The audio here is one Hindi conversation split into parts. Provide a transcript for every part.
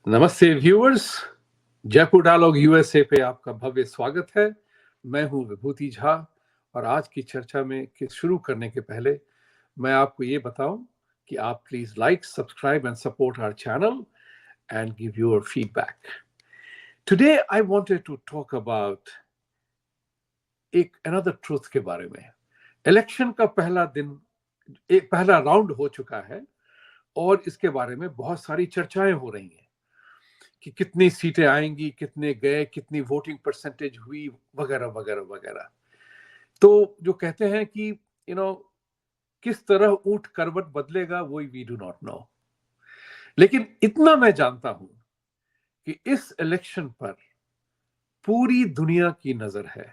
नमस्ते व्यूअर्स, जयपुर डायलॉग यूएसए पे आपका भव्य स्वागत है। मैं हूं विभूति झा और आज की चर्चा में शुरू करने के पहले मैं आपको ये बताऊं कि आप please like, subscribe and support our channel and give your feedback. Today I wanted to talk about एक अनदर ट्रूथ के बारे में। इलेक्शन का पहला राउंड हो चुका है और इसके बारे में बहुत सारी चर्चाएं हो रही हैं कि कितनी सीटें आएंगी, कितने गए, कितनी वोटिंग परसेंटेज हुई, वगैरह वगैरह वगैरह। तो जो कहते हैं कि किस तरह ऊंट करवट बदलेगा वो वी डू नॉट नो, लेकिन इतना मैं जानता हूं कि इस इलेक्शन पर पूरी दुनिया की नजर है,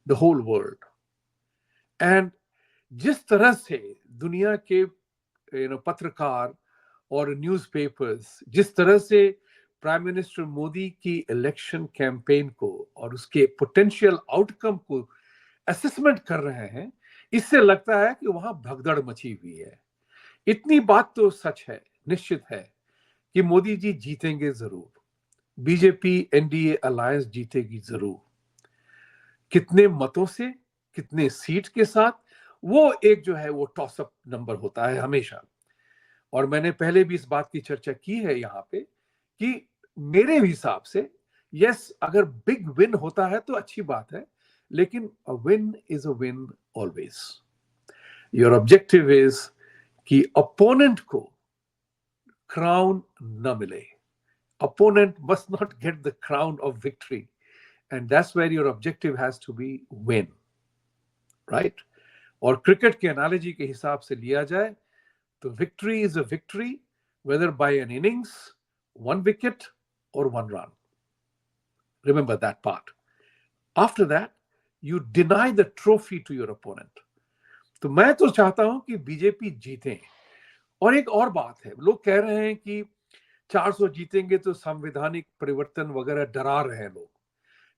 द होल वर्ल्ड। एंड जिस तरह से दुनिया के पत्रकार और न्यूज़पेपर्स जिस तरह से प्राइम मिनिस्टर मोदी की इलेक्शन कैंपेन को और उसके पोटेंशियल आउटकम को असेसमेंट कर रहे हैं, इससे लगता है कि वहां भगदड़ मची हुई है। इतनी बात तो सच है, निश्चित है कि मोदी जी जीतेंगे जरूर, बीजेपी एनडीए अलायंस जीतेगी जरूर। कितने मतों से, कितने सीट के साथ, वो एक जो है वो टॉस अप नंबर होता है हमेशा। और मैंने पहले भी इस बात की चर्चा की है यहाँ पे कि मेरे हिसाब से यस, अगर बिग विन होता है तो अच्छी बात है, लेकिन a win is a win always. Your objective is कि अपोनेंट को क्राउन न मिले। Opponent must not get the crown of victory, and that's where your objective has to be win, right. और क्रिकेट के एनालॉजी के हिसाब से लिया जाए तो victory is a victory whether by an innings, one wicket, or one run. Remember that part. After that, you deny the trophy to your opponent. तो मैं तो चाहता हूं कि बीजेपी जीते। और एक और बात है, लोग कह रहे हैं कि 400 जीतेंगे तो संवैधानिक परिवर्तन वगैरह, डरा रहे हैं लोग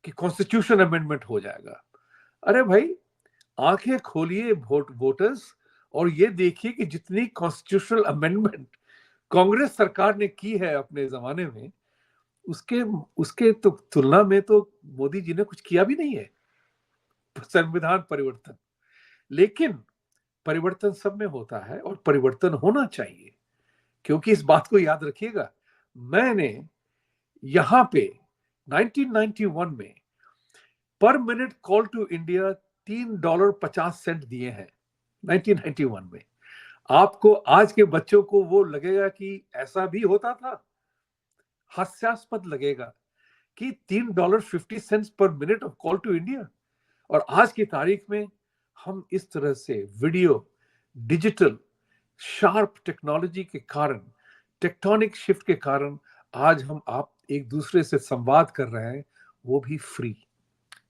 कि कॉन्स्टिट्यूशन अमेंडमेंट हो जाएगा। अरे भाई, आंखें खोलिए वोटर्स, और ये देखिए कि जितनी कॉन्स्टिट्यूशनल अमेंडमेंट कांग्रेस सरकार ने की है अपने जमाने में, उसके उसके तो तुलना में तो मोदी जी ने कुछ किया भी नहीं है संविधान परिवर्तन। लेकिन परिवर्तन सब में होता है और परिवर्तन होना चाहिए, क्योंकि इस बात को याद रखिएगा, मैंने यहां पे 1991 में पर मिनट कॉल टू इंडिया $3.50 दिए हैं 1991 में। आपको आज के बच्चों को वो लगेगा कि ऐसा भी होता था, हास्यास्पद लगेगा कि $3.50 per minute of call to India. और आज की तारीख में हम इस तरह से वीडियो, डिजिटल, शार्प टेक्नोलॉजी के कारण, टेक्टोनिक शिफ्ट के कारण आज हम आप एक दूसरे से संवाद कर रहे हैं, वो भी फ्री।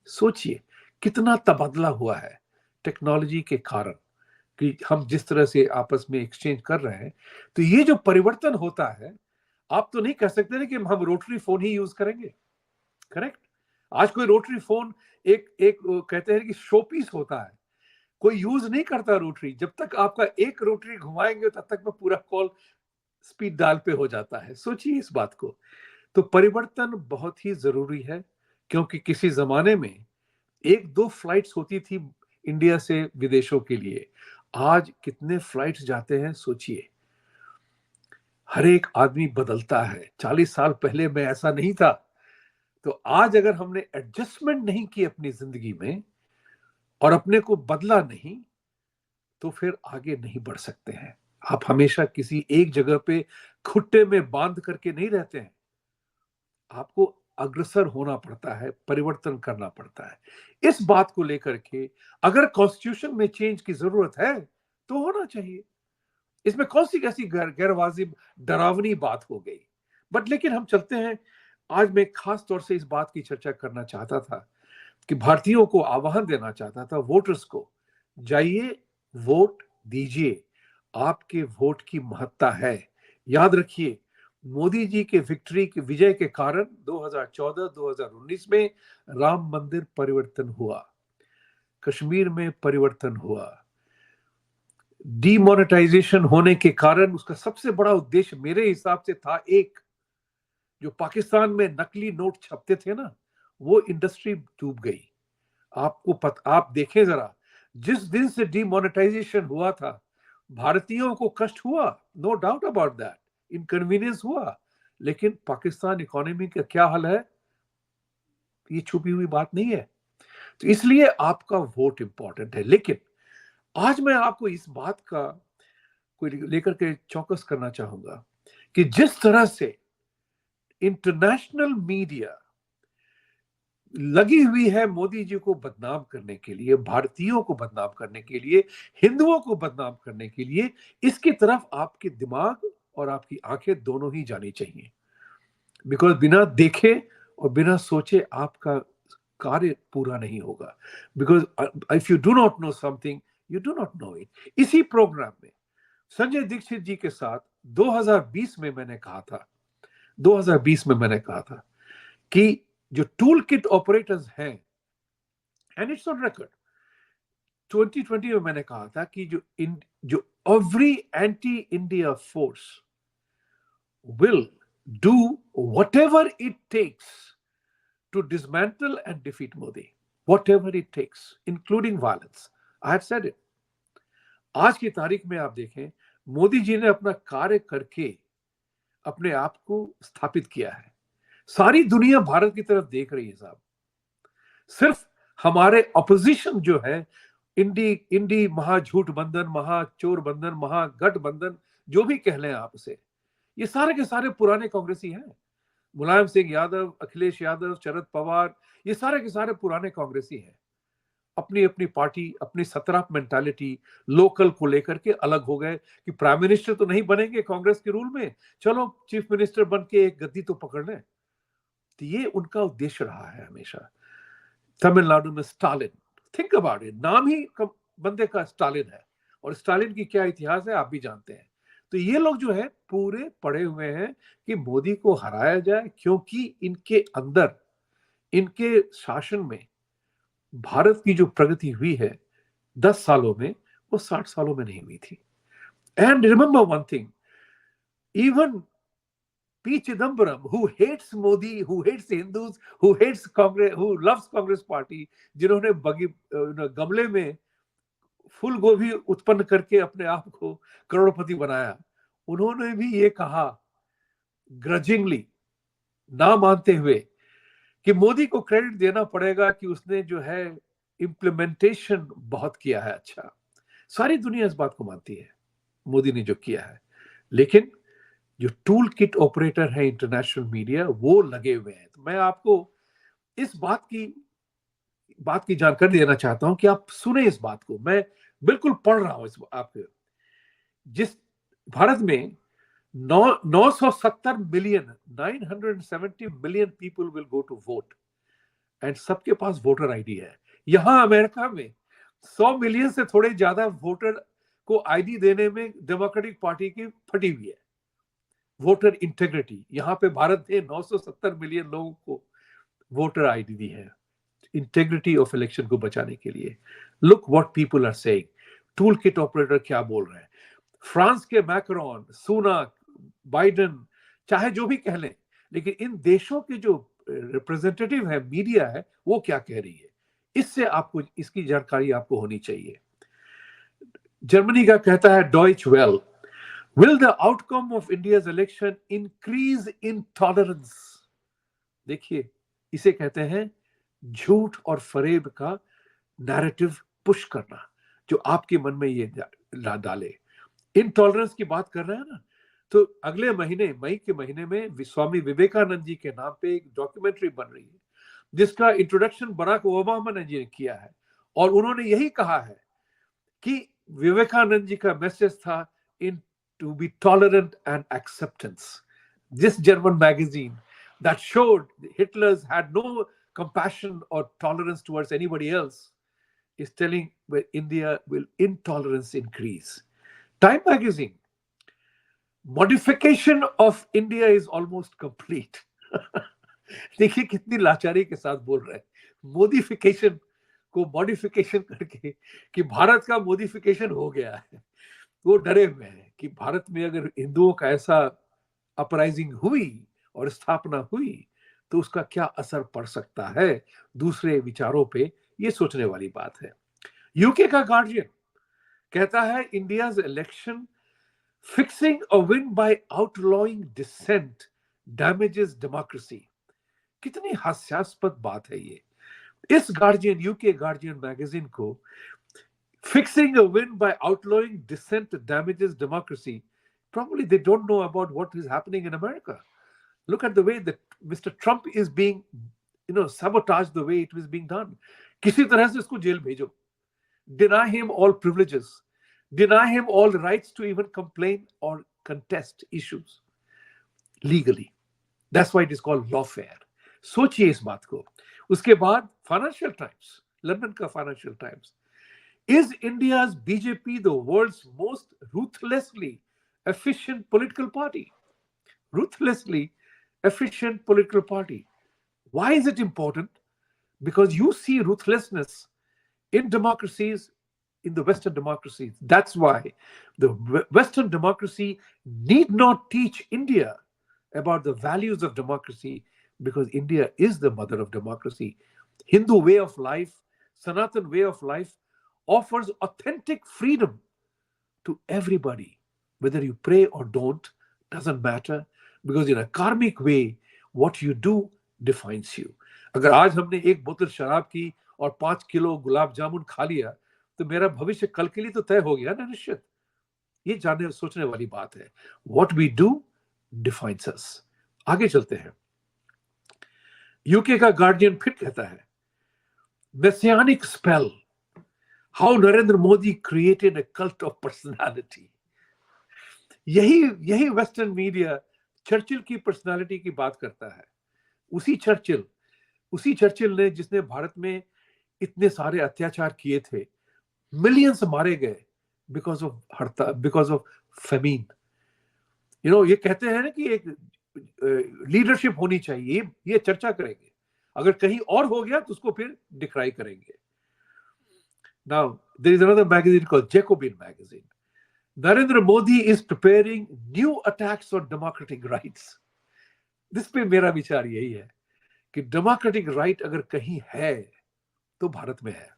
सोचिए कितना तबादला हुआ है टेक्नोलॉजी के कारण कि हम जिस तरह से आपस में एक्सचेंज कर रहे हैं। तो ये जो परिवर्तन होता है, आप तो नहीं कह सकते ना कि हम रोटरी फोन ही यूज करेंगे, करेक्ट। आज कोई रोटरी फोन एक एक कहते हैं कि शो पीस होता है, कोई यूज नहीं करता रोटरी। जब तक आपका एक रोटरी घुमाएंगे तब तक में पूरा कॉल स्पीड डायल पे हो जाता है। सोचिए इस बात को। तो परिवर्तन बहुत ही जरूरी है, क्योंकि किसी जमाने में एक दो फ्लाइट्स होती थी इंडिया से विदेशों के लिए, आज कितने फ्लाइट्स जाते हैं सोचिए। हर एक आदमी बदलता है। 40 साल पहले में ऐसा नहीं था। तो आज अगर हमने एडजस्टमेंट नहीं की अपनी जिंदगी में और अपने को बदला नहीं, तो फिर आगे नहीं बढ़ सकते हैं। आप हमेशा किसी एक जगह पे खुट्टे में बांध करके नहीं रहते हैं, आपको अग्रसर होना पड़ता है, परिवर्तन करना पड़ता है। इस बात को लेकर के अगर कॉन्स्टिट्यूशन में चेंज की जरूरत है तो होना चाहिए। इसमें कौन सी कैसी गैरवाजिब डरावनी बात हो गई। बट लेकिन हम चलते हैं। आज मैं खास तौर से इस बात की चर्चा करना चाहता था कि भारतीयों को आह्वान देना चाहता था, वोटर्स को, जाइए वोट दीजिए। आपके वोट की महत्ता है। याद रखिए, मोदी जी के विक्ट्री के विजय के कारण 2014-2019 में राम मंदिर परिवर्तन हुआ, कश्मीर में परिवर्तन हुआ। डीमोनेटाइजेशन होने के कारण उसका सबसे बड़ा उद्देश्य मेरे हिसाब से था एक, जो पाकिस्तान में नकली नोट छपते थे ना, वो इंडस्ट्री डूब गई। आप देखें जरा, जिस दिन से डिमोनेटाइजेशन हुआ था, भारतीयों को कष्ट हुआ, no doubt about that, inconvenience हुआ, लेकिन पाकिस्तान इकोनॉमी का क्या हाल है, ये छुपी हुई बात नहीं है। तो इसलिए आपका वोट इंपॉर्टेंट है। लेकिन आज मैं आपको इस बात का कोई लेकर के चौकस करना चाहूंगा कि जिस तरह से इंटरनेशनल मीडिया लगी हुई है मोदी जी को बदनाम करने के लिए, भारतीयों को बदनाम करने के लिए, हिंदुओं को बदनाम करने के लिए, इसकी तरफ आपके दिमाग और आपकी आंखें दोनों ही जानी चाहिए। बिकॉज बिना देखे और बिना सोचे आपका कार्य पूरा नहीं होगा। Because if you do not know something, you do not know it. इसी प्रोग्राम में संजय दीक्षित जी के साथ 2020 में मैंने कहा था, 2020 में मैंने कहा था कि जो टूल किट ऑपरेटर्स हैं, एंड इट्स ऑन रिकॉर्ड, 2020 में मैंने कहा था कि जो every anti India force will do whatever it takes to dismantle and defeat Modi, whatever it takes, including violence. I have said it. आज की तारीख में आप देखें, मोदी जी ने अपना कार्य करके अपने आप को स्थापित किया है। सारी दुनिया भारत की तरफ देख रही है साहब। सिर्फ हमारे अपोजिशन जो है, इंडी महाझूठ बंधन, महाचोर बंधन, महागठबंधन, जो भी कह लें आप उसे, ये सारे के सारे पुराने कांग्रेसी हैं। मुलायम सिंह यादव, अखिलेश यादव, शरद पवार, ये सारे के सारे पुराने कांग्रेसी हैं। अपनी अपनी पार्टी, अपनी सतराप मेंटालिटी, लोकल को लेकर के अलग हो गए कि प्राइम मिनिस्टर तो नहीं बनेंगे कांग्रेस के रूल में, चलो चीफ मिनिस्टर बन के एक गद्दी तो पकड़ लें। तो ये उनका उद्देश्य रहा है हमेशा। तमिलनाडु में स्टालिन, थिंक अबाउट इट, नाम ही बंदे का स्टालिन है, और स्टालिन की क्या इतिहास है आप भी जानते हैं। तो ये लोग जो है पूरे पड़े हुए हैं कि मोदी को हराया जाए, क्योंकि इनके अंदर, इनके शासन में भारत की जो प्रगति हुई है 10 सालों में, वो 60 सालों में नहीं हुई थी। And remember one thing, even P. Chidambaram, who hates Modi, who hates Hindus, who hates Congress, who loves Congress Party, जिन्होंने गमले में फूल गोभी उत्पन्न करके अपने आप को करोड़पति बनाया, उन्होंने भी ये कहा ग्रजिंगली, ना मानते हुए, कि मोदी को क्रेडिट देना पड़ेगा कि उसने जो है इम्प्लीमेंटेशन बहुत किया है। अच्छा, सारी दुनिया इस बात को मानती है मोदी ने जो किया है, लेकिन जो टूल किट ऑपरेटर है इंटरनेशनल मीडिया, वो लगे हुए हैं। तो मैं आपको इस बात की जानकारी देना चाहता हूं कि आप सुने इस बात को। मैं बिल्कुल पढ़ रहा हूं इस आपके, जिस भारत में 970 million, 970 million people will go to vote, and सबके पास वोटर आईडी है। यहां अमेरिका में 100 मिलियन से थोड़े ज्यादा वोटर को आईडी देने में डेमोक्रेटिक पार्टी की फटी हुई है। वोटर इंटेग्रिटी, यहां पे भारत ने 970 मिलियन लोगों को वोटर आईडी दी है इंटेग्रिटी ऑफ इलेक्शन को बचाने के लिए। Look what people are saying, tool kit operator क्या बोल रहे हैं। फ्रांस के मैक्रोन, सुनाक, बाइडेन, चाहे जो भी कह लें, लेकिन इन देशों के जो रिप्रेजेंटेटिव है, मीडिया है, वो क्या कह रही है, इससे आपको, इसकी जानकारी आपको होनी चाहिए। जर्मनी का कहता है Deutsche well, will the outcome of India's election increase intolerance? देखिए, इसे कहते हैं झूठ और फरेब का नैरेटिव पुश करना, जो आपके मन में ये डाले। इंटॉलरेंस की बात कर रहे हैं ना, तो अगले महीने, मई के महीने में स्वामी विवेकानंद जी के नाम पे एक डॉक्यूमेंट्री बन रही है, जिसका इंट्रोडक्शन बराक ओबामा ने जी किया है, और उन्होंने यही कहा है कि विवेकानंद जी का मैसेज था इन to be tolerant and acceptance. This German magazine that showed Hitler's had no compassion or tolerance towards anybody else is telling where India will intolerance increase. Time magazine, modification of India is almost complete. देखिए कितनी लाचारी के साथ बोल रहे हैं, मोडिफिकेशन को मॉडिफिकेशन करके कि भारत का मोडिफिकेशन हो गया है। वो डरे हुए हैं कि भारत में अगर हिंदुओं का ऐसा अपराइजिंग हुई और स्थापना हुई तो उसका क्या असर पड़ सकता है दूसरे विचारों पे, ये सोचने वाली बात है। यूके का गार्जियन कहता है India's election fixing a win by outlawing dissent damages democracy. कितनी हास्यास्पद बात है ये। इस गार्जियन, यूके गार्जियन मैगजीन को fixing a win by outlawing dissent damages democracy. Probably they don't know about what is happening in America. Look at the way that Mr. Trump is being, sabotaged the way it was being done. किसी तरह से इसको जेल भेजो. Deny him all privileges. Deny him all rights to even complain or contest issues legally. That's why it is called lawfare. सोचिए इस बात को. उसके बाद फाइनेंशियल टाइम्स, लंदन का financial times, is India's BJP the world's most ruthlessly efficient political party? Ruthlessly efficient political party. Why is it important? Because you see ruthlessness in democracies, in the Western democracies. That's why the Western democracy need not teach India about the values of democracy, because India is the mother of democracy. Hindu way of life, Sanatan way of life offers authentic freedom to everybody. Whether you pray or don't, doesn't matter, because in a karmic way, what you do defines you. अगर आज हमने एक बोतल शराब की और 5 किलो गुलाब जामुन खा लिया, तो मेरा भविष्य कल के लिए तो तय हो गया ना, निश्चित। ये जानने सोचने वाली बात है। What we do defines us. आगे चलते हैं। यूके का गार्डियन फिर कहता है, messianic spell, how Narendra Modi created a cult of personality. यही वेस्टर्न मीडिया चर्चिल की पर्सनालिटी की बात करता है। उसी चर्चिल ने जिसने भारत में इतने सारे अत्याचार किए थे, मिलियंस मारे गए बिकॉज ऑफ हड़ताल, बिकॉज ऑफ फेमीन। ये कहते हैं ना कि एक लीडरशिप होनी चाहिए, ये चर्चा करेंगे। अगर कहीं और हो गया तो उसको फिर डिक्राई करेंगे। Now, there is another magazine called Jacobin magazine. Narendra Modi is preparing new attacks on democratic rights. This पे मेरा विचार यही है कि democratic right अगर कहीं है तो भारत में है।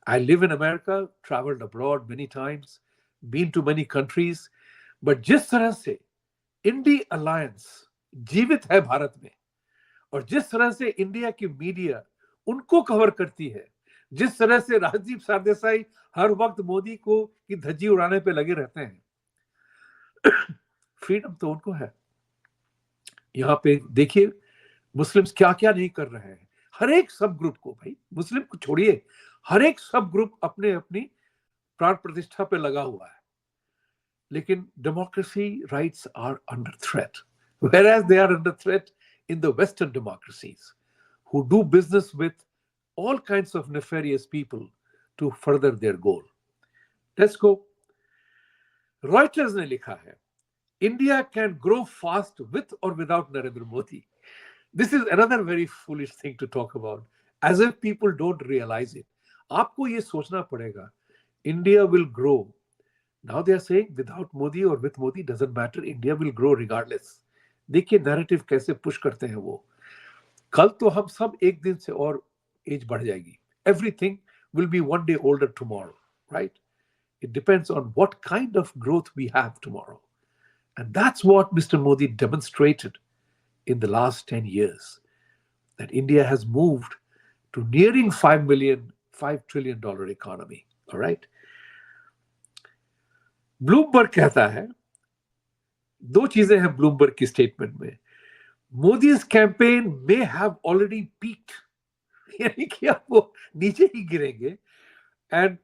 I live in America, traveled abroad many times, been to many countries, but जिस तरह से इंडी अलायंस जीवित है भारत में, और जिस तरह से इंडिया की मीडिया उनको कवर करती है, जिस तरह से राजदीप सरदेसाई हर वक्त मोदी को की धज्जी उड़ाने पे लगे रहते हैं, फ्रीडम तो उनको है। यहाँ पे देखिए मुस्लिम्स क्या क्या नहीं कर रहे हैं। हर एक सब ग्रुप को, भाई मुस्लिम को छोड़िए, हर एक सब ग्रुप अपने अपनी प्राण प्रतिष्ठा पे लगा हुआ है, लेकिन democracy rights are under threat, whereas they are under threat in the Western democracies who do business with all kinds of nefarious people to further their goal. Let's go. Reuters ने लिखा है, India can grow fast with or without Narendra Modi. This is another very foolish thing to talk about, as if people don't realize it. आपको ये सोचना पड़ेगा, India will grow. Now they are saying without Modi or with Modi doesn't matter, India will grow regardless. देखिए नैरेटिव कैसे पुश करते हैं वो। कल तो हम सब एक दिन से और एज बढ़ जाएगी। Everything will be one day older tomorrow, right? It depends on what kind of growth we have tomorrow. And that's what Mr. Modi demonstrated in the last 10 years, that India has moved to nearing $5 trillion economy. All right. Bloomberg कहता है, दो चीजें हैं ब्लूमबर्ग की स्टेटमेंट में। Modi's campaign may have already peaked, यानी कि अब वो नीचे ही गिरेंगे, and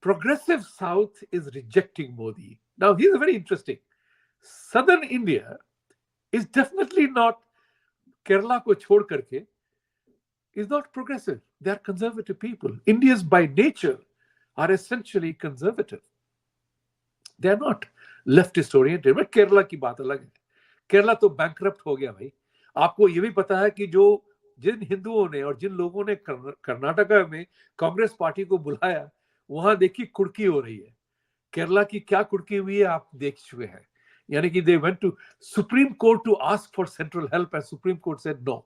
progressive south is rejecting Modi. Now here's very interesting, southern India is definitely not, Kerala को छोड़ करके, is not progressive. They are conservative people. Indians by nature are essentially conservative. They are not leftist oriented. But Kerala की बात अलग है। केरला तो बैंकरप्ट हो गया भाई। आपको ये भी पता है कि जिन हिंदुओं ने और जिन लोगों ने कर्नाटका में कांग्रेस पार्टी को बुलाया, वहां देखिए कुर्की हो रही है। केरला की क्या कुर्की हुई है आप देख चुके हैं। यानी कि they went to supreme court to ask for central help and supreme court said no.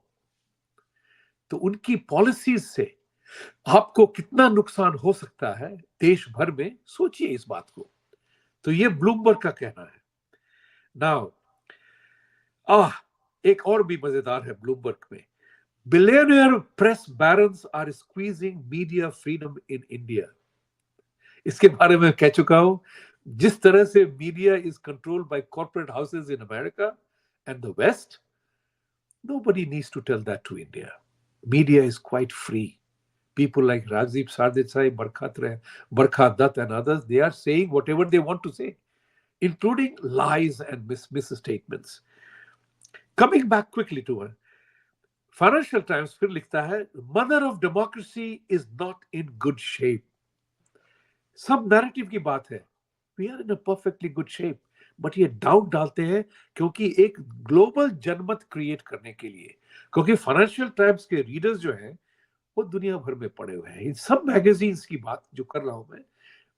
तो उनकी पॉलिसीज से आपको कितना नुकसान हो सकता है देश भर में, सोचिए इस बात को। तो ये ब्लूमबर्ग का कहना है। नाउ एक और भी मजेदार है ब्लूमबर्ग में, billionaire press barons are squeezing media freedom in India. इसके बारे में कह चुका हूं, जिस तरह से media is controlled by corporate houses in America and the west, nobody needs to tell that to India. Media is quite free. People like Rajdeep Sardesai, Barkha Dutt and others, they are saying whatever they want to say, including lies and misstatements. Coming back quickly to her, Financial Times फिर लिखता है, mother of democracy is not in good shape. सब नैरेटिव की बात है, we are in a perfectly good shape, but ये डाउट डालते हैं क्योंकि एक ग्लोबल जनमत क्रिएट करने के लिए, क्योंकि फाइनेंशियल टाइम्स के रीडर्स जो हैं वो दुनिया भर में पड़े हुए हैं। इन सब मैगजीन्स की बात जो कर रहा हूं मैं,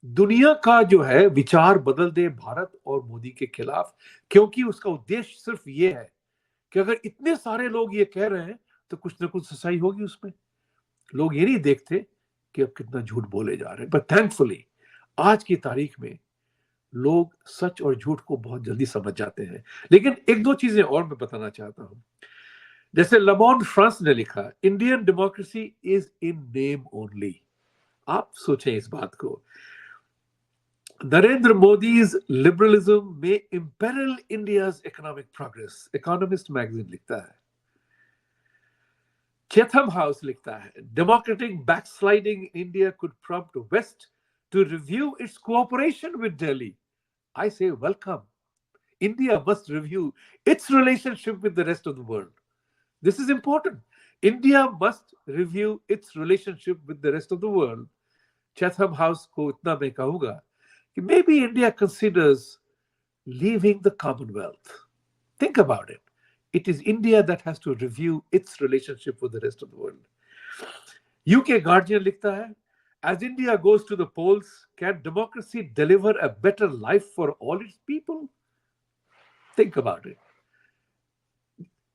दुनिया का जो है विचार बदल दे भारत और मोदी के खिलाफ, क्योंकि उसका उद्देश्य सिर्फ ये है कि अगर इतने सारे लोग ये कह रहे हैं तो कुछ ना कुछ सच्चाई होगी उसमें। लोग ये नहीं देखते कि अब कितना झूठ बोले जा रहे हैं, बट थैंकफुली आज की तारीख में लोग सच और झूठ को बहुत जल्दी समझ जाते हैं। लेकिन एक दो चीजें और मैं बताना चाहता हूं। जैसे लमॉन फ्रांस ने लिखा, Indian democracy is in name only. आप सोचें इस बात को, नरेंद्र मोदीज लिबरलिज्म में imperil India's economic progress, Economist magazine लिखता है। चैथम हाउस लिखता है, democratic backsliding in India could prompt west to review its cooperation with Delhi. I say welcome. India must review its relationship with the rest of the world. This is important. India must review its relationship with the rest of the world. Chatham House को इतना मैं कहूँगा कि maybe India considers leaving the Commonwealth. Think about it. It is India that has to review its relationship with the rest of the world. UK Guardian लिखता है, as India goes to the polls, can democracy deliver a better life for all its people? Think about it.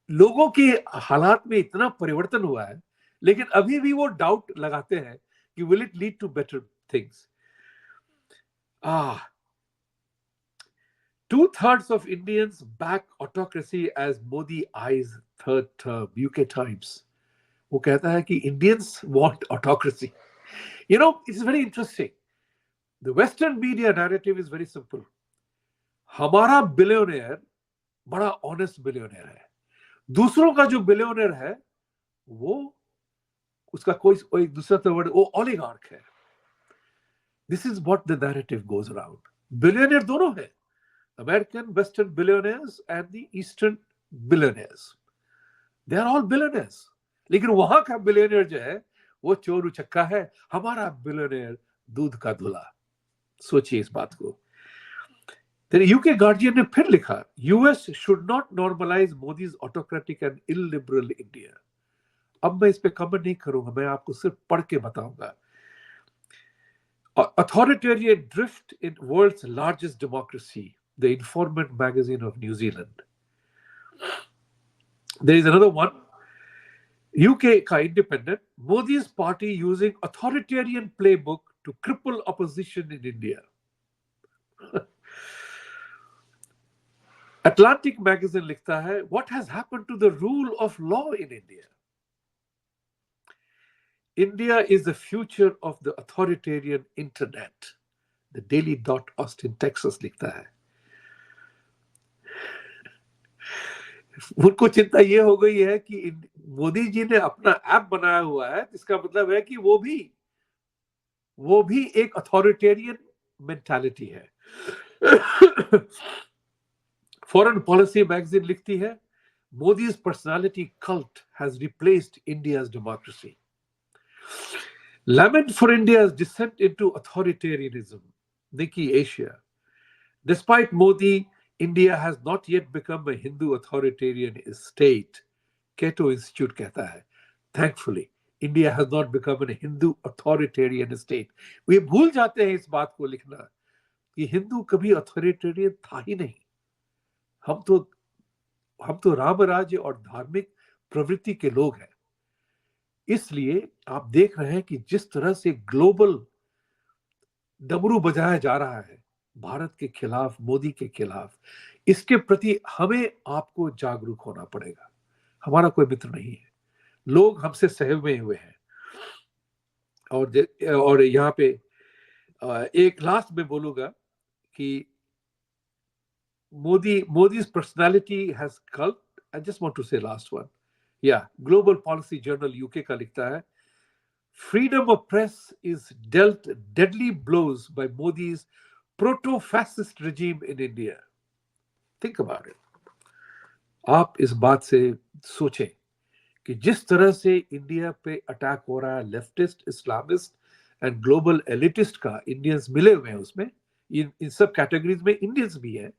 लोगों के हालात में इतना परिवर्तन हुआ है, लेकिन अभी भी वो डाउट लगाते हैं कि will it lead to better things? 2/3 of Indians back autocracy as Modi eyes third term. UK Times. वो कहता है कि Indians want autocracy. You know, it's very interesting. The Western media narrative is very simple. हमारा बिलियनियर बड़ा ऑनेस्ट बिलियनियर है, दूसरों का जो बिलियनियर है वो उसका कोई दूसरा वर्ड वो ओलिगार्क है। This is what the narrative goes around. Billionaire दोनों है, American western billionaires and the eastern billionaires, they are all billionaires. लेकिन वहां का बिलियनियर जो है वो चोर उचक्का है, हमारा बिलियनियर दूध का धुला। सोचिए इस बात को। यूके गार्जियन ने फिर लिखा, US should not normalise Modi's autocratic and illiberal India. अब मैं इस पे कमेंट नहीं करूंगा, मैं आपको सिर्फ पढ़ के बताऊंगा। Authoritarian drift in world's largest democracy, the informant magazine of New Zealand. There is another one, UK का Independent, Modi's party using authoritarian playbook to cripple opposition in India. Atlantic magazine लिखता है, what has happened to the rule of law in India? India is the future of the authoritarian internet. The Daily Dot Austin, Texas लिखता है। उनको चिंता ये हो गई है कि मोदी जी ने अपना ऐप बनाया हुआ है, इसका मतलब है कि वो भी एक अथॉरिटेरियन मेंटालिटी है। फॉरेन पॉलिसी मैगजीन लिखती है, Modi's personality cult has replaced India's democracy. Lament for India's descent into authoritarianism. Nikki Asia. Despite Modi, India has not yet become a Hindu authoritarian state. Cato Institute कहता है, thankfully, India has not become a Hindu authoritarian state. वे भूल जाते हैं इस बात को लिखना कि हिंदू कभी अथॉरिटेरियन था ही नहीं। हम तो राम राज्य और धार्मिक प्रवृत्ति के लोग हैं। इसलिए आप देख रहे हैं कि जिस तरह से ग्लोबल डमरू बजाया जा रहा है भारत के खिलाफ, मोदी के खिलाफ, इसके प्रति हमें आपको जागरूक होना पड़ेगा। हमारा कोई मित्र नहीं है, लोग हमसे सहमे हुए हैं। और यहाँ पे एक लास्ट में बोलूंगा कि Modi's personality has cult. I just want to say last one. Yeah, Global Policy Journal UK का लिखता है, freedom of press is dealt deadly blows by Modi's proto-fascist regime in India. Think about it. आप इस बात से सोचें कि जिस तरह से इंडिया पे अटैक हो रहा है, leftist, Islamist and global elitist का, इंडियंस मिले हुए हैं उसमें, इन सब कैटेगरीज में इंडियंस भी हैं।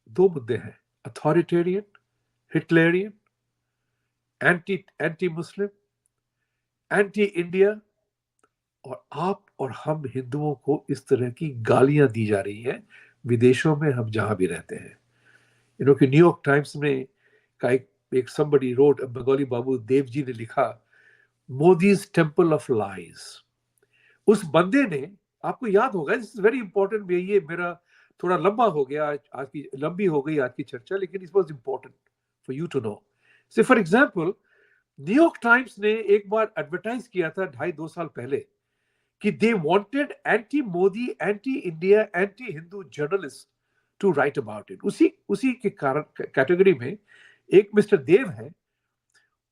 दो मुद्दे हैं, authoritarian, Hitlerian, anti Muslim, anti India, और आप और हम हिंदुओं को इस तरह की गालियां दी जा रही हैं विदेशों में, हम जहां भी रहते हैं। कि न्यूयॉर्क टाइम्स में का एक somebody wrote, बंगाली बाबू देव जी ने लिखा, मोदीज टेम्पल ऑफ लाइज। उस बंदे ने, आपको याद होगा, दिस इज वेरी इंपॉर्टेंट, ये मेरा थोड़ा लंबा हो गया, आज की लंबी हो गई आज की चर्चा, लेकिन it was important for you to know. Say for example, New York Times ने एक बार एडवर्टाइज किया था 2.5 साल पहले कि they wanted anti Modi, anti India, anti Hindu journalist to write about it. उसी के कारण कैटेगरी में एक मिस्टर देव है,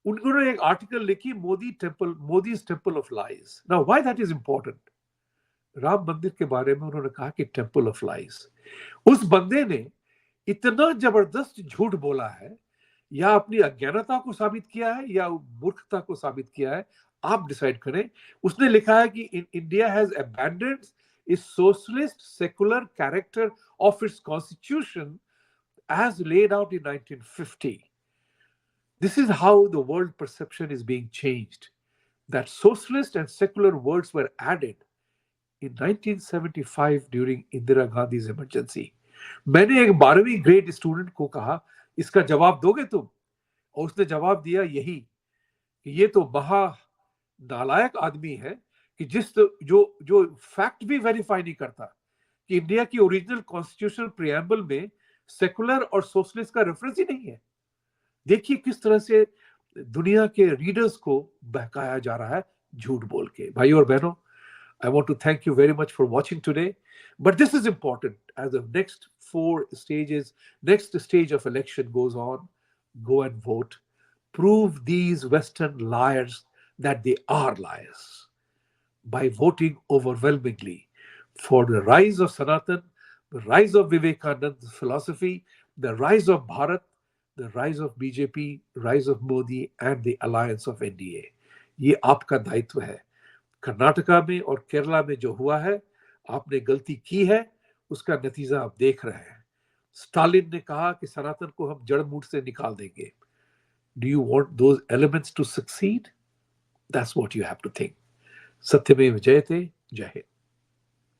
उन्होंने एक आर्टिकल लिखी, Modi's temple of lies. Now why that is important? Ram मंदिर के बारे में उन्होंने कहा कि टेम्पल ऑफ लाइज। उस बंदे ने इतना जबरदस्त झूठ बोला है, या अपनी अज्ञानता को साबित किया है या मूर्खता को साबित किया है, आप डिसाइड करें। उसने लिखा है कि India has abandoned it's socialist secular character of its constitution as laid out in 1950. This is how the world perception is being changed. That socialist and secular words were added in 1975 during Indira Gandhi's emergency. मैंने एक 12वीं ग्रेड स्टूडेंट को कहा, इसका जवाब दोगे तुम? और उसने जवाब दिया यही कि ये तो महा नालायक आदमी है कि जो फैक्ट भी वेरीफाई नहीं करता कि इंडिया की ओरिजिनल कॉन्स्टिट्यूशनल प्रियम्बल में सेकुलर और सोशलिस्ट का रेफरेंस ही नहीं है। देखिए किस तरह से दुनिया के रीडर्स को बहकाया जा रहा है झूठ बोल के। भाइयों और बहनों, I want to thank you very much for watching today. But this is important as the next stage of election goes on. Go and vote. Prove these Western liars that they are liars by voting overwhelmingly for the rise of Sanatan, the rise of Vivekananda's philosophy, the rise of Bharat, the rise of BJP, rise of Modi, and the alliance of NDA. ये आपका दायित्व है। कर्नाटका में और केरला में जो हुआ है, आपने गलती की है, उसका नतीजा आप देख रहे हैं। स्टालिन ने कहा कि सनातन को हम जड़ मूठ से निकाल देंगे। Do you want those elements to succeed? That's what you have to think. सत्यमेव जयते। जय हिंद।